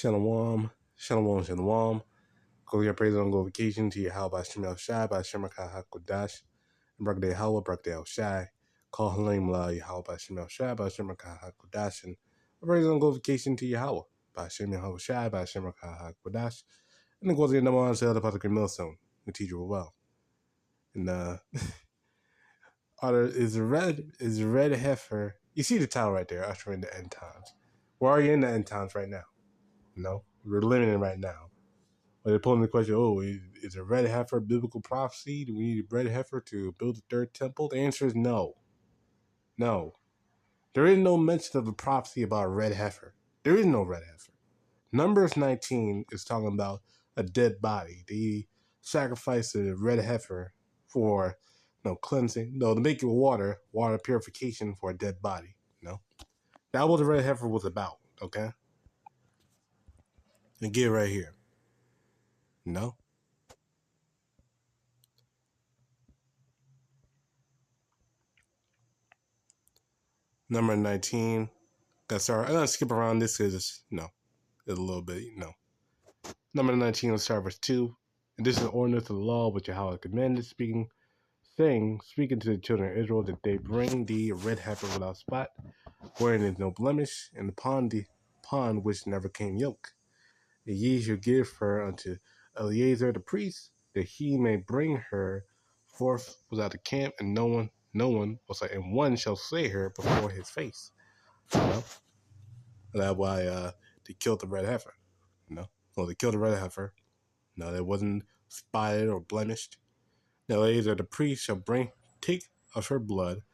Shalom, shalom, shalom. Go your praise on glorification to YAHAWASHI by Shemaka HaKodash. And Barak de Hawa, Barak de Shai. Call Halim La YAHAWASHI by Shemaka HaKodash. And praise on glorification to Yahweh by Shemaka by Shemaka HaKodash. And the goes in the one sale the Patrick Millstone, the teacher well. And is a red heifer. You see the title right there, ushering the end times. Where are you in the end times right now? No, we're living in right now. But they're posing the question, is a red heifer biblical prophecy? Do we need a red heifer to build the third temple? The answer is no. No. There is no mention of a prophecy about a red heifer. There is no red heifer. Numbers 19 is talking about a dead body. They sacrifice a red heifer for cleansing. No, to make it water purification for a dead body. No. That was what the red heifer was about, okay? And get it right here. No. Number 19. I'm gonna skip around this because it's a little bit, Number 19, let's start verse 2. And this is the ordinance of the law which Yahweh commanded, speaking to the children of Israel, that they bring the red heifer without spot, wherein is no blemish, and upon which never came yoke. And ye shall give her unto Eleazar the priest, that he may bring her forth without the camp, and and one shall slay her before his face. That's why they killed the red heifer. They killed the red heifer. No, that wasn't spotted or blemished. Now, Eleazar the priest shall take of her blood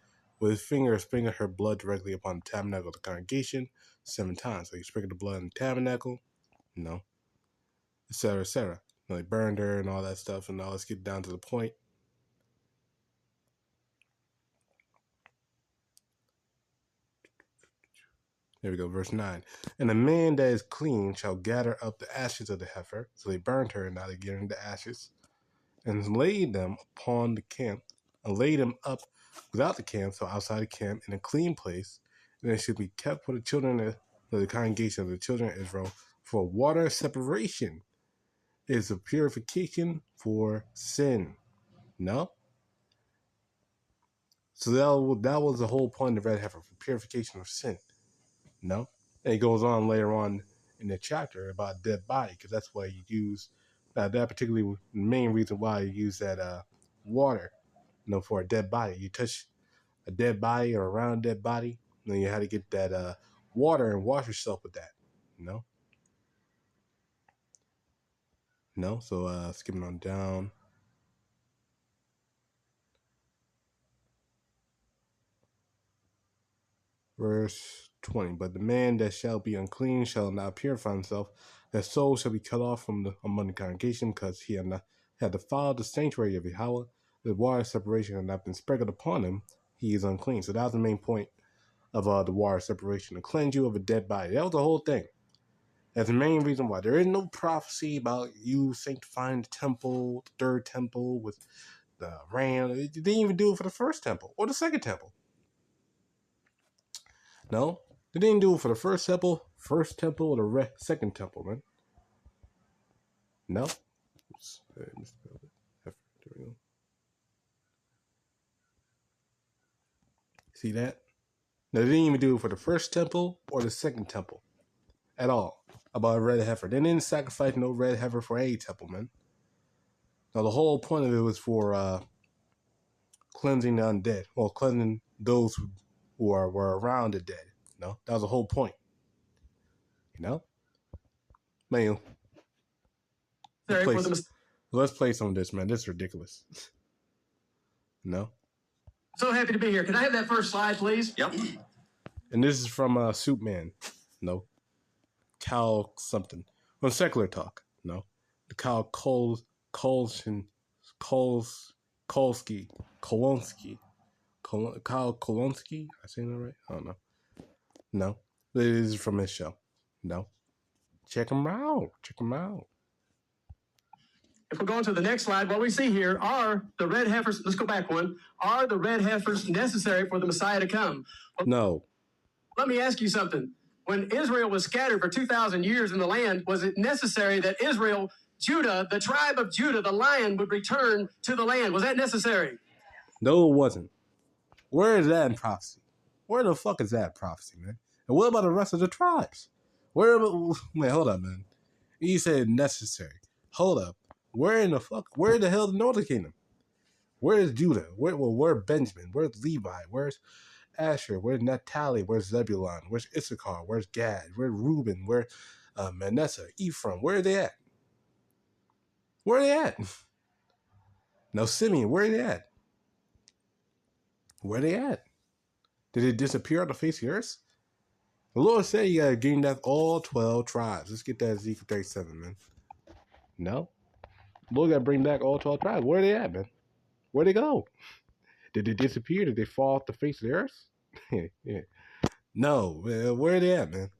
with his finger, sprinkle her blood directly upon the tabernacle of the congregation 7 times. So he sprinkled the blood in the tabernacle, et cetera, et cetera. They burned her and all that stuff. And now let's get down to the point. There we go, verse 9. And the man that is clean shall gather up the ashes of the heifer. So they burned her, and now they're getting the ashes. And laid them upon the camp, and laid them up without the camp, so outside the camp, in a clean place. And it should be kept for the children of the congregation of the children of Israel for water separation. It is a purification for sin. No? So that was the whole point of the red heifer, for purification of sin. No? And it goes on later on in the chapter about dead body, because that's why you use that particularly main reason why you use that water, for a dead body. You touch a dead body or around a dead body, then you had to get that water and wash yourself with that. So skipping on down. Verse 20, but the man that shall be unclean shall not purify himself, that soul shall be cut off from among the congregation, because he had defiled the sanctuary of Yahweh. The water separation had not been sprinkled upon him, he is unclean. So that was the main point of the water separation, to cleanse you of a dead body. That was the whole thing. That's the main reason why. There is no prophecy about you sanctifying the temple, the third temple with the ram. They didn't even do it for the first temple or the second temple. No, they didn't do it for the first temple, or the second temple, man. No. Oops. There we go. See that? No, they didn't even do it for the first temple or the second temple at all. About a red heifer. They didn't sacrifice no red heifer for any temple, man. Now, the whole point of it was for cleansing the undead, or cleansing those who were around the dead. That was the whole point. Man, let's play some of this, man. This is ridiculous. So happy to be here. Can I have that first slide, please? Yep. And this is from Soup Man. Cal something. From Secular Talk. The Cal Kolsky. Kyle Kolonsky? I saying that right? I don't know. No. This is from his show. No. Check him out. If we're going to the next slide, what we see here are the red heifers. Let's go back one. Are the red heifers necessary for the Messiah to come? No. Let me ask you something. when Israel was scattered for 2,000 years in the land, was it necessary that Israel, Judah, the tribe of Judah, the lion, would return to the land? Was that necessary? No, it wasn't. Where is that in prophecy? Where the fuck is that in prophecy, man? And what about the rest of the tribes? Wait, hold up, man. You said necessary. Hold up. Where in the fuck? Where the hell is the northern kingdom? Where is Judah? Where's Benjamin? Where's Levi? Where's Asher? Where's Naphtali? Where's Zebulun? Where's Issachar? Where's Gad? Where's Reuben? Where's Manasseh? Ephraim? Where are they at? Where are they at? Now Simeon, where are they at? Where are they at? Did it disappear on the face of the earth? The Lord said you gotta gain that all 12 tribes. Let's get that Ezekiel 37, man. No? The Lord gotta bring back all 12 tribes. Where are they at, man? Where'd they go? Did they disappear? Did they fall off the face of the earth? Yeah. No, man, where are they at, man?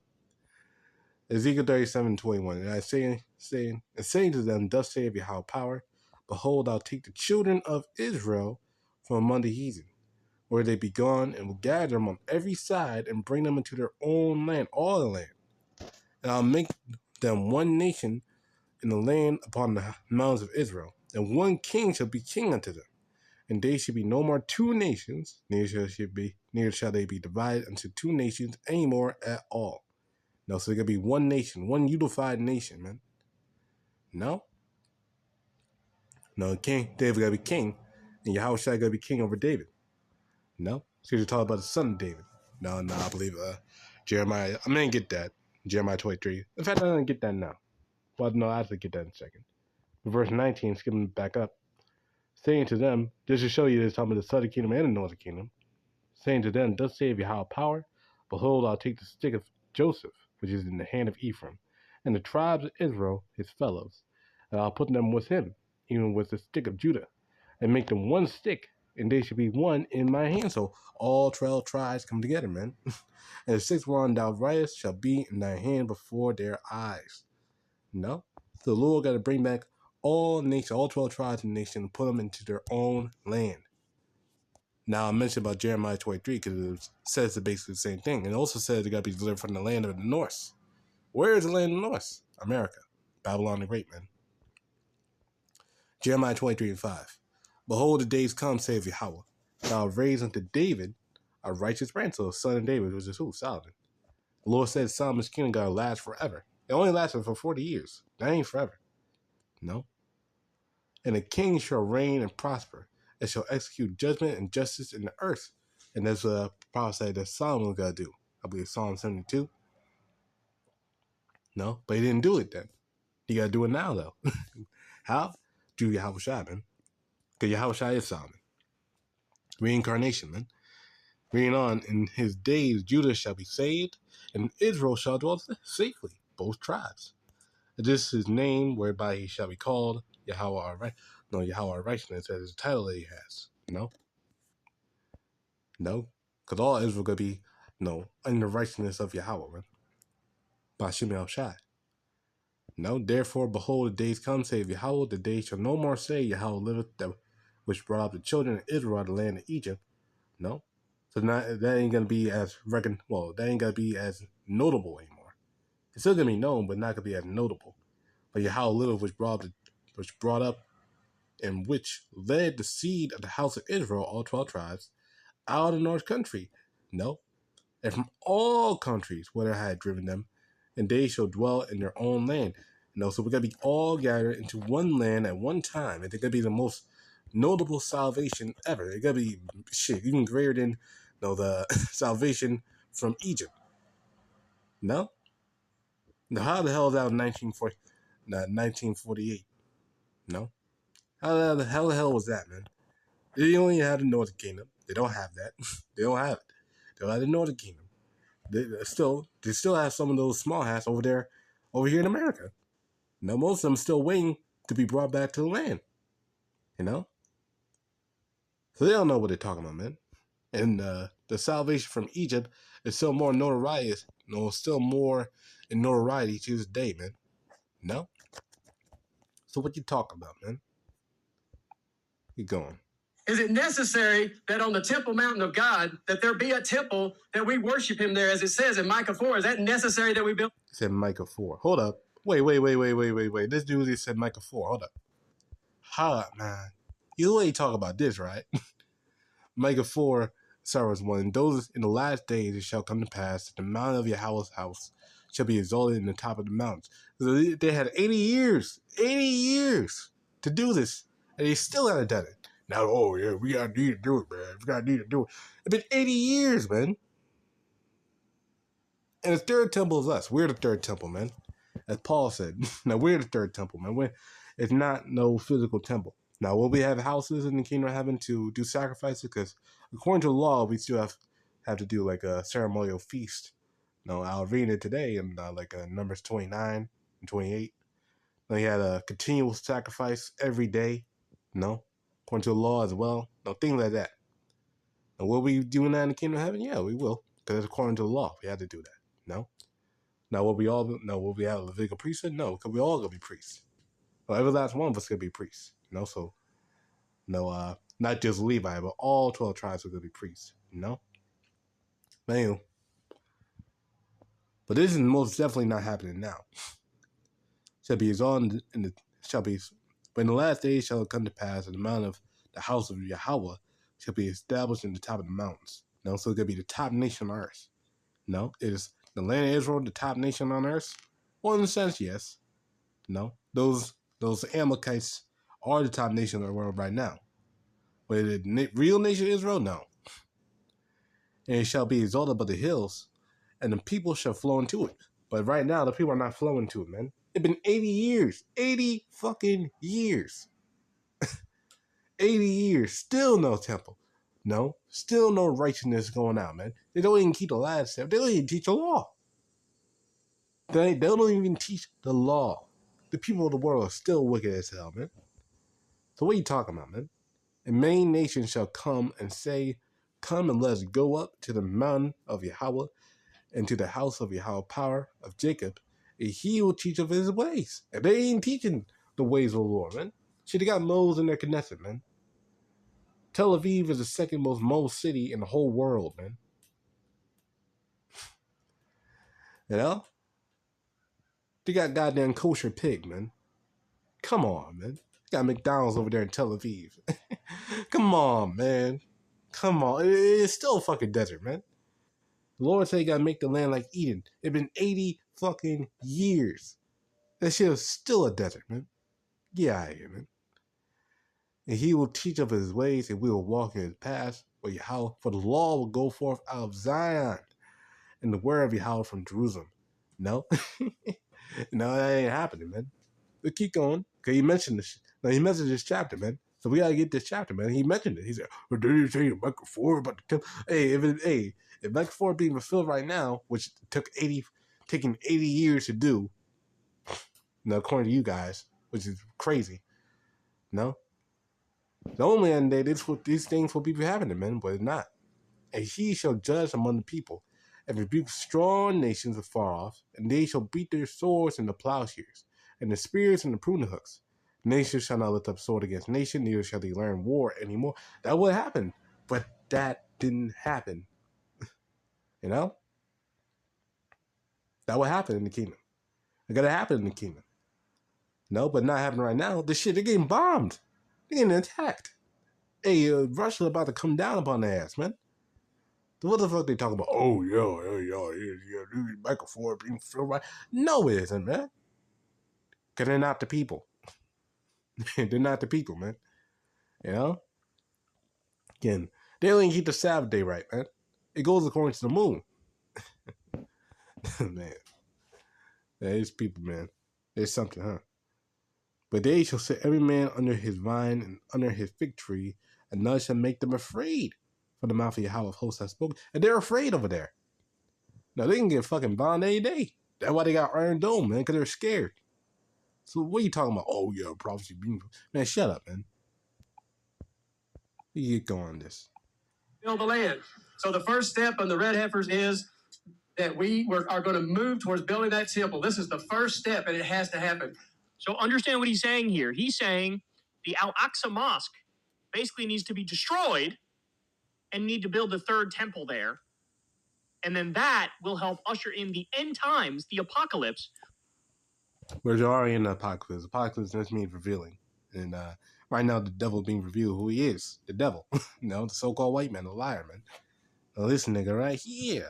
Ezekiel 37:21. And I saying to them, thus saith Yahweh power, behold, I'll take the children of Israel from among the heathen, where they be gone, and will gather them on every side and bring them into their own land, all the land. And I'll make them one nation in the land upon the mountains of Israel, and one king shall be king unto them. And they should be no more two nations, neither shall they be divided unto two nations any more at all. No, so they're going to be one nation, one unified nation, man. No? No, king, David got to be king, and Yahawashi got to be king over David. No? So you're talking about the son of David. No, I believe Jeremiah, I'm going to get that. Jeremiah 23. In fact, I'm going to get that now. Well, no, I have to get that in a second. Verse 19, skipping back up, saying to them, just to show you this, talking about the southern kingdom and the northern kingdom, saying to them, thus saith Yahweh power, behold, I'll take the stick of Joseph, which is in the hand of Ephraim, and the tribes of Israel, his fellows, and I'll put them with him, even with the stick of Judah, and make them one stick, and they shall be one in my hand. So all 12 tribes come together, man. And the sixth one thou writest shall be in thy hand before their eyes. No? So the Lord got to bring back all nations, all 12 tribes in the nation, and put them into their own land. Now, I mentioned about Jeremiah 23 because it says basically the same thing. And it also says they got to be delivered from the land of the north. Where is the land of the north? America. Babylon the Great, man. Jeremiah 23:5. Behold, the days come, saith Yahweh, that I'll raise unto David a righteous branch. So the son of David, which is who? Solomon. The Lord said Solomon's kingdom got to last forever. It only lasted for 40 years. That ain't forever. No. And the king shall reign and prosper, and shall execute judgment and justice in the earth. And that's a prophecy that Solomon got to do. I believe Psalm 72. No, but he didn't do it then. He got to do it now, though. How? Do Yahawashi, man. Because Yahawashi is Solomon. Reincarnation, man. Reading on, in his days Judah shall be saved, and Israel shall dwell safely, both tribes. And this is his name whereby he shall be called Yahawah, Yahawah righteousness, as his title that he has. No, because all Israel gonna be in the righteousness of Yahweh, man. BAHASHAM Yahawashi. No, therefore, behold, the days come, saith Yahweh, the days shall no more say, Yahweh liveth, that which brought up the children of Israel out of the land of Egypt. No, so that ain't gonna be as that ain't gonna be as notable anymore. It's still gonna be known, but not gonna be as notable. But Yahweh liveth, which brought up and which led the seed of the house of Israel, all 12 tribes, out of the north country. No, and from all countries where I had driven them, and they shall dwell in their own land. So we're going to be all gathered into one land at one time. And it's going to be the most notable salvation ever. It's going to be even greater than the salvation from Egypt. No? Now, how the hell is that in 1948? No? How the hell was that, man? They only have the Northern Kingdom. They don't have that. They don't have it. They don't have the Northern Kingdom. They still have some of those small hats over here in America. Now, most of them still waiting to be brought back to the land. So they don't know what they're talking about, man. And the salvation from Egypt is still more notoriety, still more in notoriety to this day, man. So what you talking about, man? Keep going. Is it necessary that on the temple mountain of God, that there be a temple that we worship him there, as it says in Micah 4? Is that necessary that we build? It said Micah 4. Hold up. Wait. This dude just said Micah 4. Hold up. Hold up, man. You ain't talk about this, right? Micah 4, verse 1. Those in the last days it shall come to pass that the mountain of Yahweh's house shall be exalted in the top of the mountains. So they had 80 years to do this, and they still haven't done it. Now, oh yeah, we gotta need to do it, man. We gotta need to do it. It's been 80 years, man. And the third temple is us. We're the third temple, man. As Paul said. Now, we're the third temple, man. It's not no physical temple. Now, will we have houses in the kingdom of heaven to do sacrifices? Because according to the law, we still have to do like a ceremonial feast. No, I'll read it today in Numbers 29 and 28. Now, he had a continual sacrifice every day. No, according to the law as well. No, things like that. And will we be doing that in the kingdom of heaven? Yeah, we will. Because according to the law, we have to do that. No. Now, will we have a Levitical priesthood? No, because we all gonna be priests. Well, every last one of us gonna be priests. So not just Levi, but all 12 tribes are gonna be priests. But anyway, but this is most definitely not happening now. Shall be exalted but in the last days shall it come to pass, and the mountain of the house of Yahawah shall be established in the top of the mountains. So it's gonna be the top nation on earth. Is the land of Israel the top nation on earth? Well, in a sense, yes. Those Amalekites are the top nation of the world right now. But the real nation of Israel, no. And it shall be exalted above the hills, and the people shall flow into it. But right now, the people are not flowing to it, man. It's been 80 years. 80 fucking years. 80 years. Still no temple. No. Still no righteousness going out, man. They don't even keep the last step. They don't even teach the law. They don't even teach the law. The people of the world are still wicked as hell, man. So what are you talking about, man? And many nations shall come and say, come and let us go up to the mountain of Yahawah and to the house of Yahweh power of Jacob, and he will teach of his ways. And they ain't teaching the ways of the Lord, man. Shit, they got moles in their Knesset, man. Tel Aviv is the second most mole city in the whole world, man. They got goddamn kosher pig, man. Come on, man. They got McDonald's over there in Tel Aviv. Come on, man. Come on. It's still a fucking desert, man. The Lord said he got to make the land like Eden. It's been 80 fucking years. That shit is still a desert, man. Get out of here, man. And he will teach of his ways, and we will walk in his paths. For the law will go forth out of Zion, and the word of Yahweh from Jerusalem. No. No, that ain't happening, man. But keep going. Because he mentioned this. No, he mentioned this chapter, man. So we got to get this chapter, man. He mentioned it. He said, well, did you say Micah 4 about the temple? Hey, if Micah 4 being fulfilled right now, which taking 80 years to do, according to you guys, which is crazy, the only end day, these things will be happening, man, but it's not. And he shall judge among the people, and rebuke strong nations afar off, and they shall beat their swords into plowshares, and the spears into pruning hooks. Nation shall not lift up sword against nation, neither shall they learn war anymore. That would happen, but that didn't happen. That would happen in the kingdom. It gotta happen in the kingdom. But not happening right now. This shit, they're getting bombed. They're getting attacked. Hey, Russia about to come down upon their ass, man. What the fuck they talking about? Oh, yeah, Micah 4 being filled right. No, it isn't, man. Because they're not the people. They're not the people, man. Again, they don't even keep the Sabbath day right, man. It goes according to the moon. Man. There's people, man. There's something, huh? But they shall set every man under his vine and under his fig tree, and none shall make them afraid. For the mouth of Yahweh of hosts has spoken. And they're afraid over there. Now, they can get fucking bombed any day. That's why they got Iron Dome, man, because they're scared. So what are you talking about? Oh, yeah, prophecy. Man, shut up, man. You get going on this. Build the land. So the first step on the red heifers is that we are going to move towards building that temple. This is the first step, and it has to happen. So understand what he's saying here. He's saying the Al-Aqsa Mosque, basically needs to be destroyed and need to build the third temple there. And then that will help usher in the end times, the apocalypse. We're already in the apocalypse. Apocalypse just means revealing. And right now, the devil being revealed who he is. The devil. The so-called white man, the liar, man. Now, this nigga right here.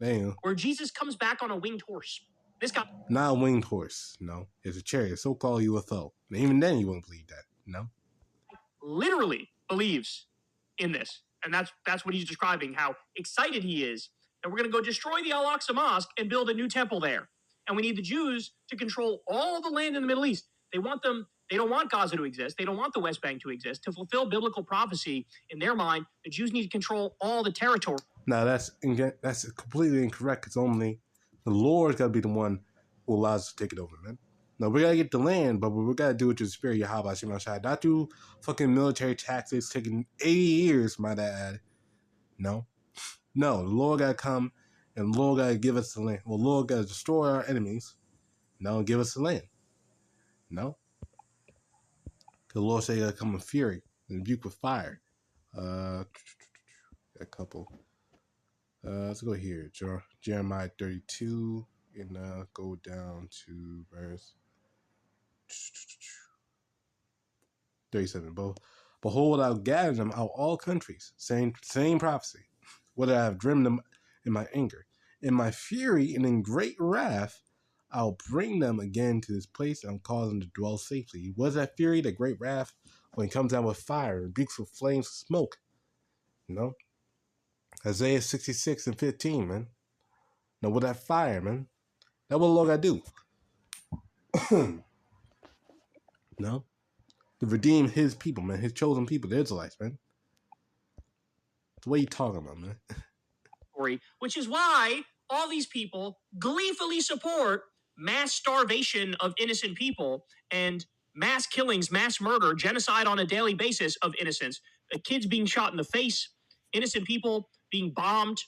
Damn. Where Jesus comes back on a winged horse. This guy. Not a winged horse. No. It's a chariot. So-called UFO. And even then, you wouldn't believe that. No. Literally believes in this. And that's what he's describing, how excited he is that we're going to go destroy the Al-Aqsa Mosque and build a new temple there. And we need the Jews to control all the land in the Middle East. They don't want Gaza to exist. They don't want the West Bank to exist. To fulfill biblical prophecy, in their mind, the Jews need to control all the territory. Now, that's completely incorrect. It's only the Lord's got to be the one who allows us to take it over, man. No, we got to get the land, but we got to do it through the spirit of YAHAWASHI. Not through fucking military tactics taking 80 years, might I add. No. No, the Lord got to come, and the Lord got to give us the land. Well, the Lord got to destroy our enemies. No, and give us the land. No. The Lord said he got to come in fury and rebuke with fire. A couple. Let's go here. Jeremiah 32, and go down to verse 37. Behold, I'll gather them out all countries. Same prophecy. Whether I have driven them in my anger. In my fury and in great wrath, I'll bring them again to this place and cause them to dwell safely. Was that fury, the great wrath, when it comes down with fire, rebukes with flames of smoke? Isaiah 66 and 15, man. Now, with that fire, man, that's what the Lord got to do. No? To redeem his people, man, his chosen people, the Israelites, man. That's what you talking about, man. Which is why all these people gleefully support mass starvation of innocent people and mass killings, mass murder, genocide on a daily basis of innocents. Kids being shot in the face, innocent people being bombed.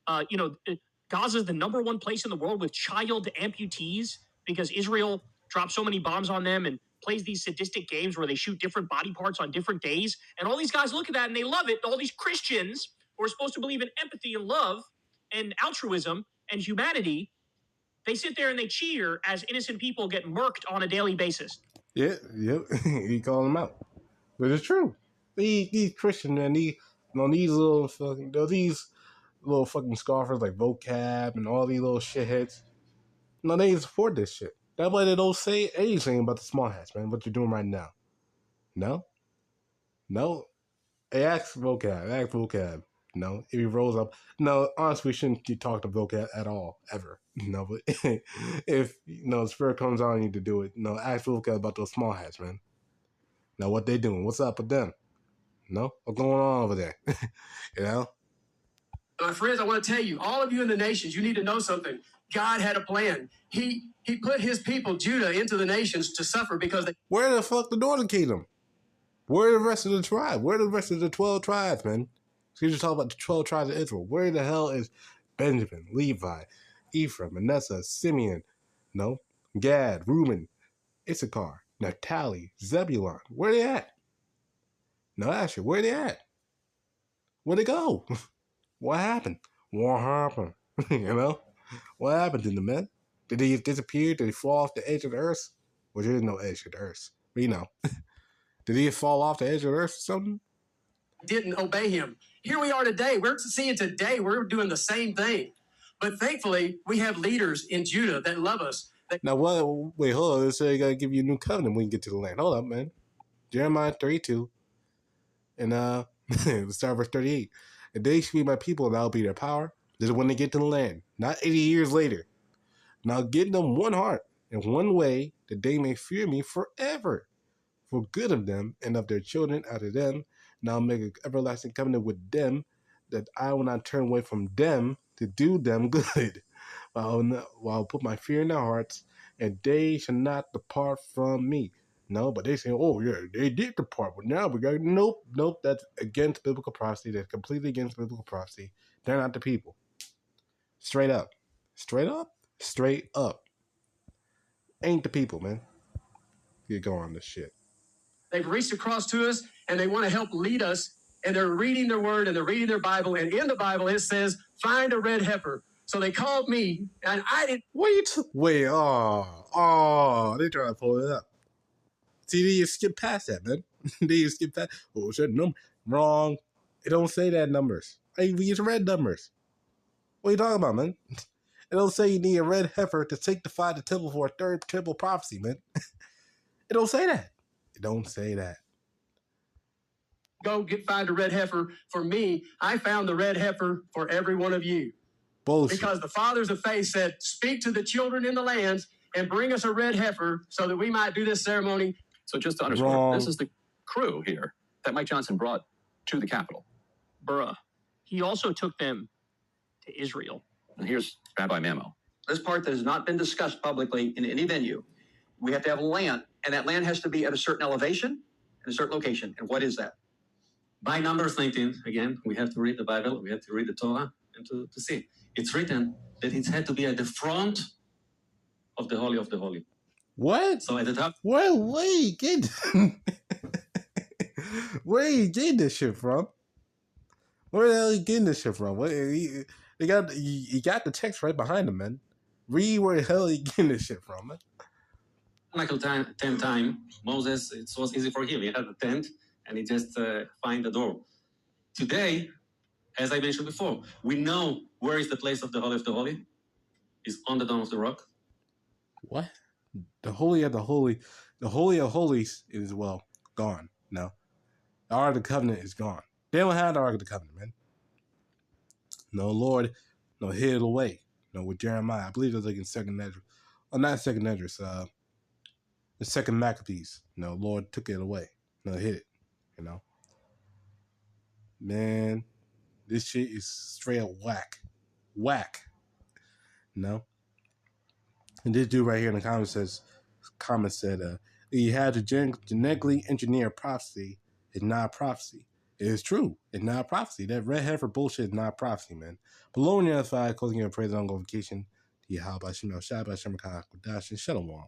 Gaza is the #1 place in the world with child amputees because Israel drops so many bombs on them and plays these sadistic games where they shoot different body parts on different days. And all these guys look at that and they love it. All these Christians who are supposed to believe in empathy and love and altruism and humanity, they sit there and they cheer as innocent people get murked on a daily basis. Yeah, yep. He calling them out. But it's true. These Christians, man, these little fucking scoffers like vocab and all these little shitheads. No, they support this shit. That's why they don't say anything about the small hats, man. What you're doing right now. No. Hey, ask vocab. No, if he rolls up. No, honestly, we shouldn't keep talking to vocab at all, ever. No, but if the spirit comes on you to do it, ask vocab about those small hats, man. Now, what they doing? What's up with them? No, what's going on over there? My friends, I want to tell you, all of you in the nations, you need to know something. God had a plan. He put his people, Judah, into the nations to suffer because they... Where the fuck the northern kingdom? Where are the rest of the tribe? Where are the rest of the 12 tribes, man? Excuse me, talk about the 12 tribes of Israel. Where the hell is Benjamin, Levi, Ephraim, Manasseh, Simeon, Gad, Reuben, Issachar, Naphtali, Zebulun? Where they at? No, actually, where they at? Where'd they go? What happened? What happened? What happened to them, man? Did they disappear? Did they fall off the edge of the earth? Well, there is no edge of the earth. But did he fall off the edge of the earth or something? Didn't obey him. Here we are today. We're seeing today we're doing the same thing. But thankfully, we have leaders in Judah that love us. Now, wait, hold on. They say you got to give you a new covenant when you get to the land. Hold up, man. Jeremiah 32. And let's start verse 38. And they shall be my people, and I'll be their power. This is when they get to the land, not 80 years later. Now give them one heart and one way, that they may fear me forever, for good of them and of their children out of them. Now I'll make an everlasting covenant with them, that I will not turn away from them to do them good. While I'll put my fear in their hearts, and they shall not depart from me. No, but they say, oh, yeah, they did depart. But now we got, nope, that's against biblical prophecy. That's completely against biblical prophecy. They're not the people. Straight up. Ain't the people, man. Get going on this shit. They've reached across to us, and they want to help lead us. And they're reading their word, and they're reading their Bible. And in the Bible, it says, find a red heifer. So they called me, and I didn't. Wait, they trying to pull it up. See, they just skip past that, man. They just skip past. Oh, shit, no, wrong. It don't say that numbers. Hey, we just read numbers. What are you talking about, man? It don't say you need a red heifer to sanctify the temple for a third temple prophecy, man. It don't say that. It don't say that. Go find a red heifer for me. I found the red heifer for every one of you. Bullshit. Because the fathers of faith said, speak to the children in the lands and bring us a red heifer so that we might do this ceremony. So just to underscore, this is the crew here that Mike Johnson brought to the Capitol. Bruh. He also took them to Israel. And here's Rabbi Mamo. This part that has not been discussed publicly in any venue, we have to have land, and that land has to be at a certain elevation and a certain location. And what is that? By Numbers 19, again, we have to read the Bible, we have to read the Torah, and to see. It's written that it had to be at the front of the Holy of the Holy. What? So at the top. Where you get this shit from? Where the hell are you getting this shit from? You got the text right behind him, man. Read where the hell are you getting this shit from, man. Michael 10 time, Moses, it was easy for him. He had a tent and he just find the door. Today, as I mentioned before, we know where is the place of the Holy of the Holy. It's on the Dome of the Rock. What? The Holy of the Holy, the Holy of Holies is, well, gone. No. The Ark of the Covenant is gone. They don't have the Ark of the Covenant, man. No, Lord, no, hid it away. No, with Jeremiah. I believe it was like in Second Esdras. Oh, not Second Esdras. The Second Maccabees. No, Lord took it away. No, hid it. You know? Man, this shit is straight up whack. Whack. You know? And this dude right here in the comments said, you had to genetically engineer prophecy. It's not prophecy. It is true. It's not prophecy. That red heifer bullshit is not prophecy, man. Below on the other side, closing your praise on glorification. YAHAWASHI, QADASH, and Shalom.